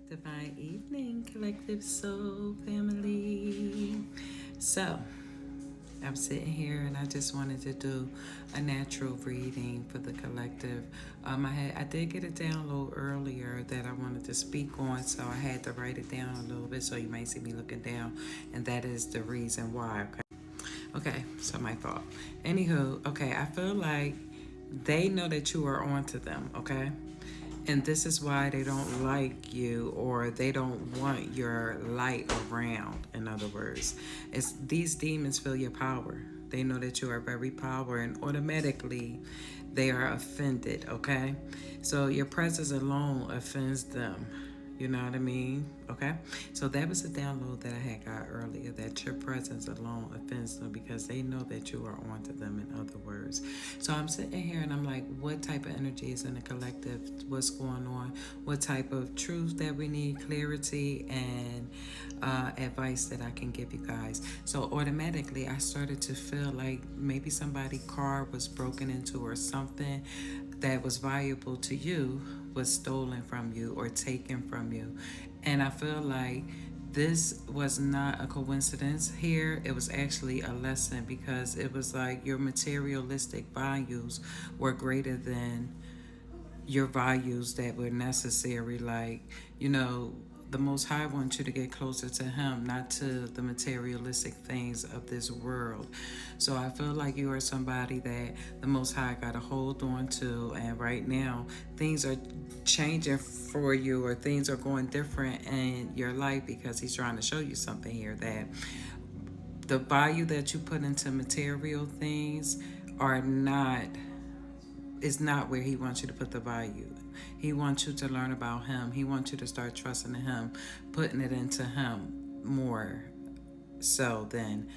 Divine evening, collective soul family. So, I'm sitting here and I just wanted to do a natural reading for the collective. I did get a download earlier that I wanted to speak on, so I had to write it down a little bit. So you might see me looking down, and that is the reason why. Okay, so my fault. Anywho, okay, I feel like they know that you are onto them. Okay, and this is why they don't like you or they don't want your light around. In other words, it's these demons feel your power. They know that you are very powerful and automatically they are offended, okay? So your presence alone offends them. You know what I mean? Okay. So that was a download that I had got earlier that your presence alone offends them because they know that you are onto them, in other words. So I'm sitting here and I'm like, what type of energy is in the collective? What's going on? What type of truth that we need, clarity, and advice that I can give you guys. So automatically I started to feel like maybe somebody's car was broken into or something that was valuable to you was stolen from you or taken from you. And I feel like this was not a coincidence here. It was actually a lesson because it was like your materialistic values were greater than your values that were necessary. Like, you know, the Most High wants you to get closer to Him, not to the materialistic things of this world. So I feel like you are somebody that the Most High got a hold on to, and right now things are changing for you, or things are going different in your life because He's trying to show you something here that the value that you put into material things are not is not where he wants you to put the value. He wants you to learn about him. He wants you to start trusting in him, putting it into him more so than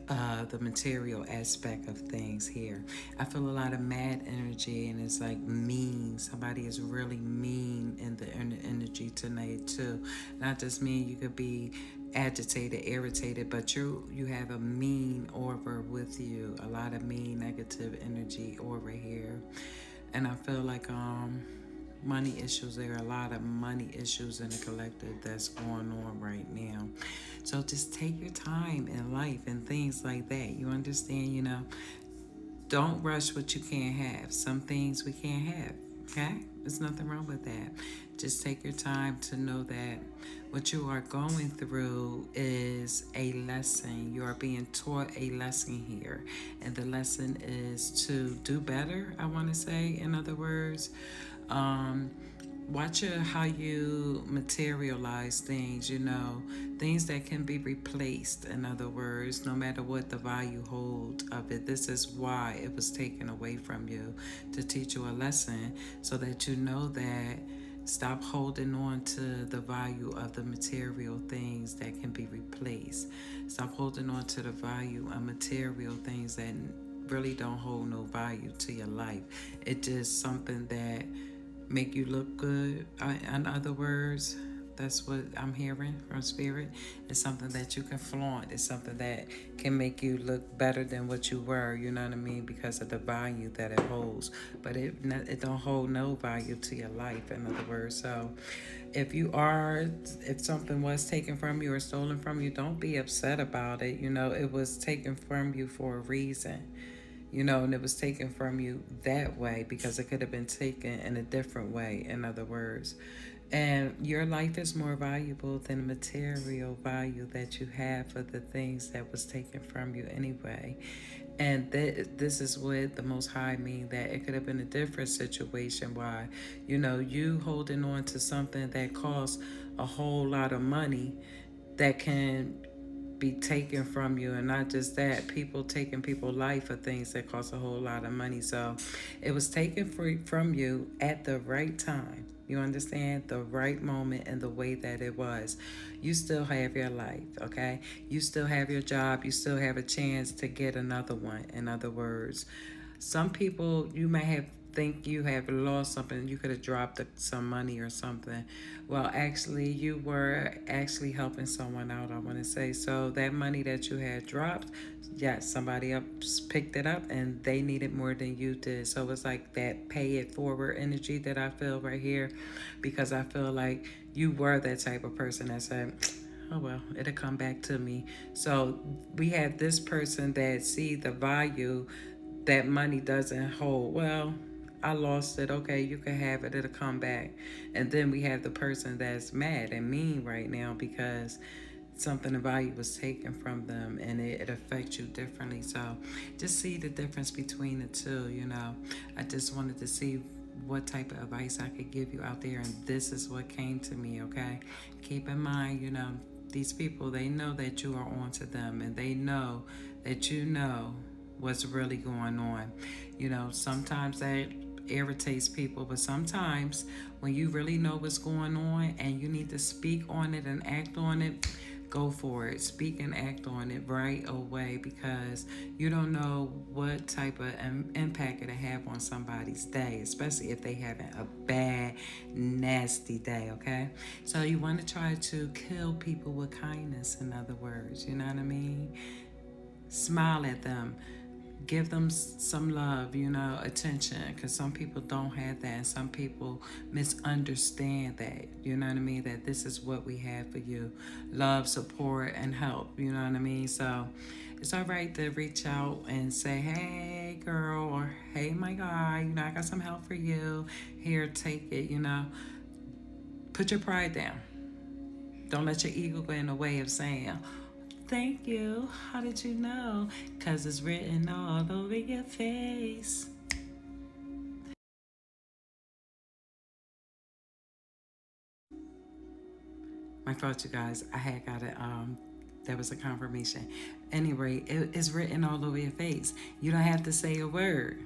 the material aspect of things here. I feel a lot of mad energy and it's like mean. Somebody is really mean in the energy tonight too. Not just mean, you could be agitated, irritated, but you have a mean aura with you. A lot of mean negative energy aura here. And I feel like money issues. There are a lot of money issues in the collective that's going on right now. So just take your time in life and things like that. You understand, don't rush what you can't have. Some things we can't have. Okay? There's nothing wrong with that. Just take your time to know that what you are going through is a lesson. You are being taught a lesson here. And the lesson is to do better, I want to say, in other words. Um, Watch how you materialize things, things that can be replaced, in other words, no matter what the value hold of it. This is why it was taken away from you, to teach you a lesson so that you know that stop holding on to the value of the material things that can be replaced. Stop holding on to the value of material things that really don't hold no value to your life. It's just something that make you look good. In other words, that's what I'm hearing from spirit. It's something that you can flaunt. It's something that can make you look better than what you were. You know what I mean? Because of the value that it holds. But it don't hold no value to your life. In other words, so if something was taken from you or stolen from you, don't be upset about it. It was taken from you for a reason, and it was taken from you that way because it could have been taken in a different way, in other words. And your life is more valuable than the material value that you have for the things that was taken from you anyway. And this is what the Most High mean, that it could have been a different situation. Why, you holding on to something that costs a whole lot of money that can be taken from you. And not just that, people taking people's life for things that cost a whole lot of money. So it was taken from you at the right time. You understand? The right moment and the way that it was. You still have your life, okay? You still have your job. You still have a chance to get another one. In other words, some people, you may have think you have lost something. You could have dropped some money or something. Well, actually, you were actually helping someone out, I want to say. So that money that you had dropped, yes, somebody else picked it up and they needed more than you did. So it's like that pay it forward energy that I feel right here, because I feel like you were that type of person that said, oh well, it'll come back to me. So we had this person that see the value that money doesn't hold. Well, I lost it. Okay, you can have it. It'll come back. And then we have the person that's mad and mean right now because something of value was taken from them, and it affects you differently. So just see the difference between the two. I just wanted to see what type of advice I could give you out there, and this is what came to me. Okay, keep in mind, these people, they know that you are on to them, and they know that you know what's really going on. Sometimes that irritates people, but sometimes when you really know what's going on and you need to speak on it and act on it, go for it. Speak and act on it right away, because you don't know what type of impact it'll have on somebody's day, especially if they having a bad, nasty day, okay? So you want to try to kill people with kindness, in other words, you know what I mean? Smile at them, give them some love, attention, because some people don't have that, and some people misunderstand that, you know what I mean, that this is what we have for you: love, support, and help, you know what I mean? So it's all right to reach out and say, hey girl, or hey my guy, I got some help for you, here, take it. Put your pride down. Don't let your ego get in the way of saying, thank you. How did you know? Because it's written all over your face. My fault, you guys. I had got it. There was a confirmation. Anyway, it's written all over your face. You don't have to say a word.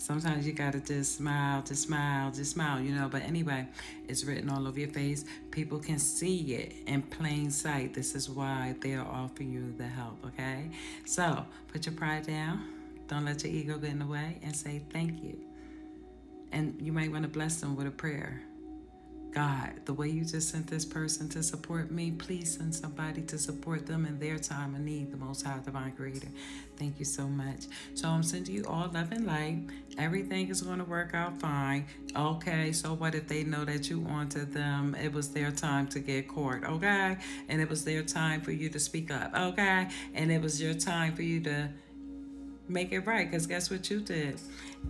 Sometimes you gotta just smile, just smile, just smile, But anyway, it's written all over your face. People can see it in plain sight. This is why they are offering you the help, okay? So put your pride down. Don't let your ego get in the way, and say thank you. And you might want to bless them with a prayer. God, the way you just sent this person to support me, please send somebody to support them in their time of need, the Most High Divine Creator. Thank you so much. So I'm sending you all love and light. Everything is going to work out fine. Okay, so what if they know that you wanted them? It was their time to get caught, okay? And it was their time for you to speak up, okay? And it was your time for you to make it right, because guess what you did?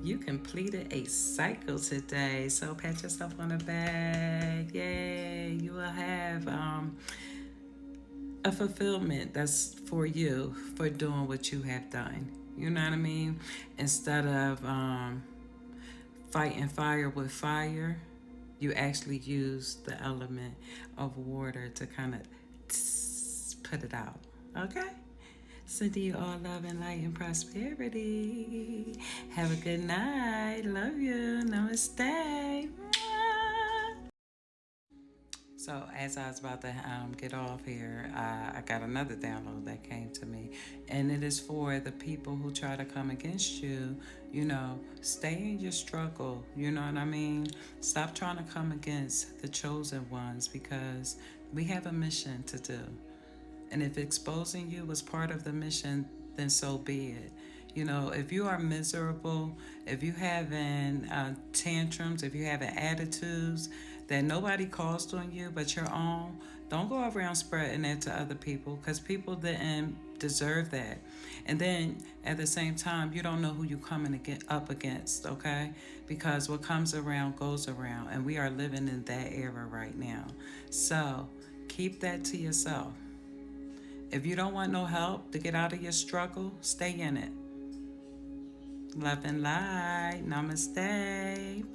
You completed a cycle today. So pat yourself on the back. Yay. You will have a fulfillment that's for you for doing what you have done. You know what I mean? Instead of fighting fire with fire, you actually use the element of water to kind of put it out. Okay? Sending you all love and light and prosperity. Have a good night. Love you. Namaste. So as I was about to get off here, I got another download that came to me. And it is for the people who try to come against you. Stay in your struggle. You know what I mean? Stop trying to come against the chosen ones, because we have a mission to do. And if exposing you was part of the mission, then so be it. If you are miserable, if you having tantrums, if you having attitudes that nobody caused on you but your own, don't go around spreading that to other people, because people didn't deserve that. And then at the same time, you don't know who you're coming up against, okay? Because what comes around goes around, and we are living in that era right now. So keep that to yourself. If you don't want no help to get out of your struggle, stay in it. Love and light. Namaste.